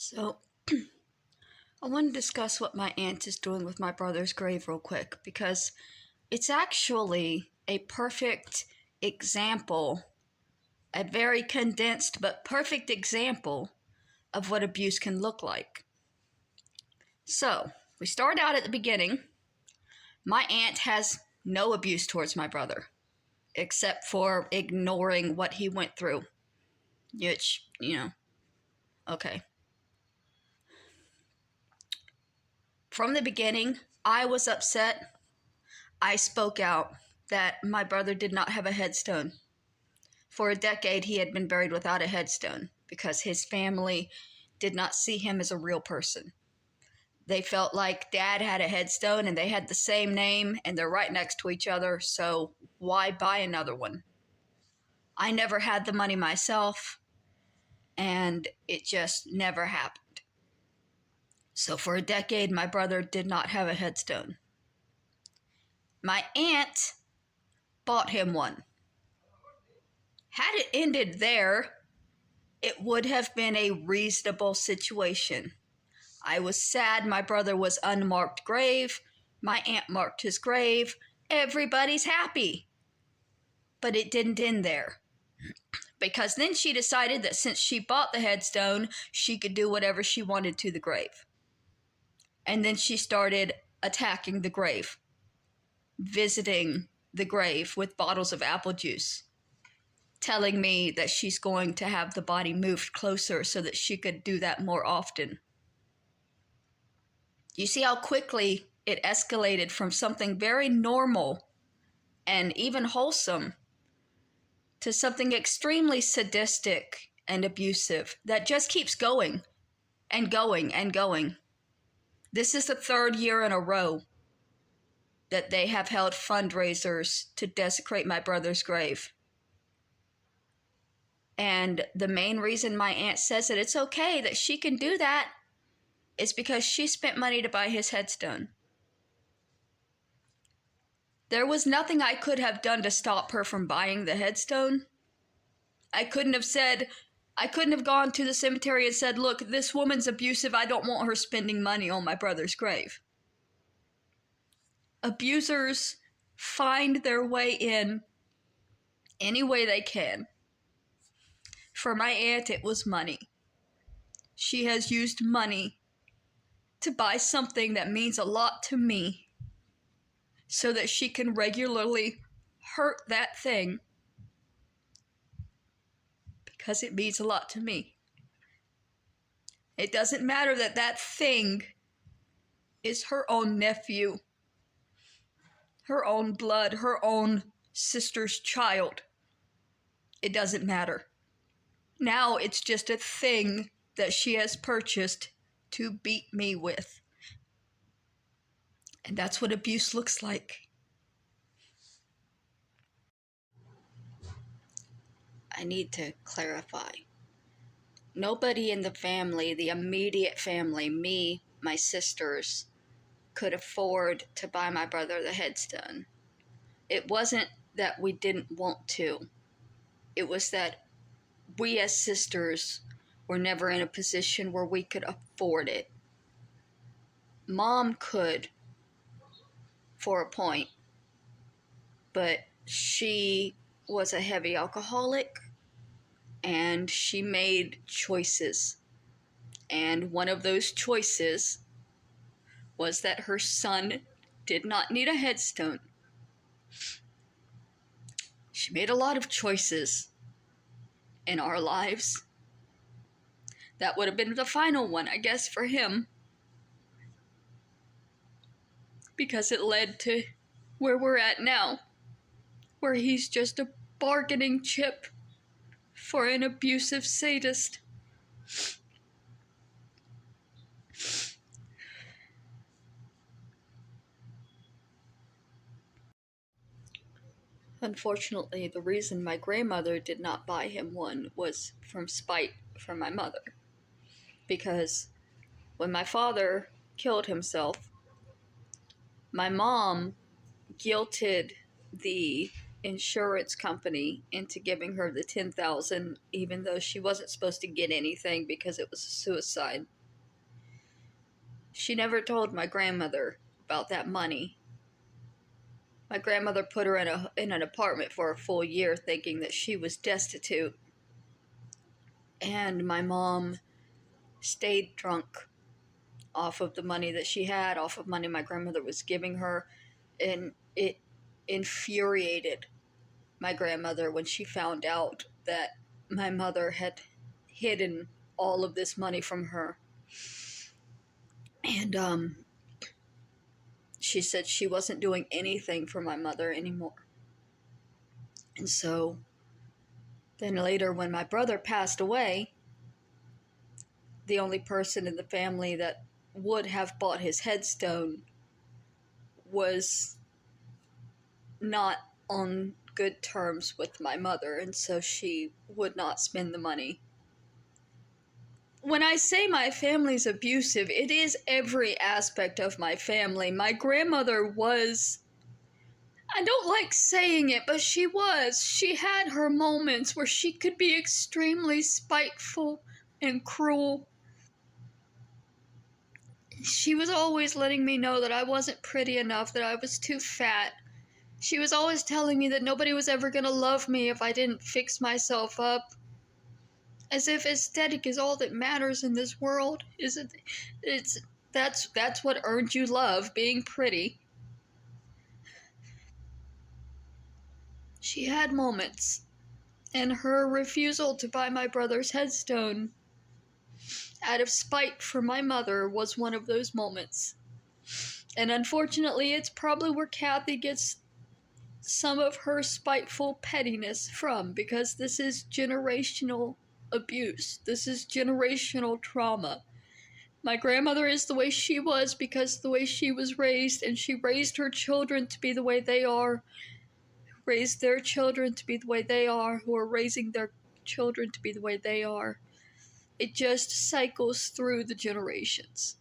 So, I want to discuss what my aunt is doing with my brother's grave real quick because it's actually a perfect example, a very condensed but perfect example of what abuse can look like. So, we start out at the beginning. My aunt has no abuse towards my brother, except for ignoring what he went through, which, okay. From the beginning, I was upset. I spoke out that my brother did not have a headstone. For a decade, he had been buried without a headstone because his family did not see him as a real person. They felt like dad had a headstone and they had the same name and they're right next to each other, so why buy another one? I never had the money myself, and it just never happened. So for a decade, my brother did not have a headstone. My aunt bought him one. Had it ended there, it would have been a reasonable situation. I was sad my brother was unmarked grave. My aunt marked his grave. Everybody's happy. But it didn't end there. Because then she decided that since she bought the headstone, she could do whatever she wanted to the grave. And then she started attacking the grave, visiting the grave with bottles of apple juice, telling me that she's going to have the body moved closer so that she could do that more often. You see how quickly it escalated from something very normal and even wholesome to something extremely sadistic and abusive that just keeps going and going and going. This is the third year in a row that they have held fundraisers to desecrate my brother's grave. And the main reason my aunt says that it's okay that she can do that is because she spent money to buy his headstone. There was nothing I could have done to stop her from buying the headstone. I couldn't have gone to the cemetery and said, look, this woman's abusive. I don't want her spending money on my brother's grave. Abusers find their way in any way they can. For my aunt, it was money. She has used money to buy something that means a lot to me so that she can regularly hurt that thing because it means a lot to me. It doesn't matter that that thing is her own nephew, her own blood, her own sister's child. It doesn't matter. Now it's just a thing that she has purchased to beat me with. And that's what abuse looks like. I need to clarify. Nobody in the family, the immediate family, me, my sisters, could afford to buy my brother the headstone. It wasn't that we didn't want to. It was that we as sisters were never in a position where we could afford it. Mom could, for a point, but she was a heavy alcoholic and she made choices. And one of those choices was that her son did not need a headstone. She made a lot of choices in our lives. That would have been the final one, I guess, for him. Because it led to where we're at now, where he's just a bargaining chip for an abusive sadist. Unfortunately, the reason my grandmother did not buy him one was from spite from my mother. Because when my father killed himself, my mom guilted the insurance company into giving her the $10,000, even though she wasn't supposed to get anything because it was a suicide. She never told my grandmother about that money. My grandmother put her in an apartment for a full year thinking that she was destitute. And my mom stayed drunk off of the money that she had, off of money my grandmother was giving her. And it infuriated my grandmother when she found out that my mother had hidden all of this money from her. And she said she wasn't doing anything for my mother anymore. And so then later, when my brother passed away, the only person in the family that would have bought his headstone was not on good terms with my mother, and so she would not spend the money. When I say my family's abusive, it is every aspect of my family. My grandmother was, I don't like saying it, but she was. She had her moments where she could be extremely spiteful and cruel. She was always letting me know that I wasn't pretty enough, that I was too fat. She was always telling me that nobody was ever going to love me if I didn't fix myself up. As if aesthetic is all that matters in this world. That's what earned you love, being pretty. She had moments, and her refusal to buy my brother's headstone out of spite for my mother was one of those moments. And unfortunately, it's probably where Kathy gets some of her spiteful pettiness from, because this is generational abuse. This is generational trauma. My grandmother is the way she was because of the way she was raised, and she raised her children to be the way they are, raised their children to be the way they are, who are raising their children to be the way they are. It just cycles through the generations.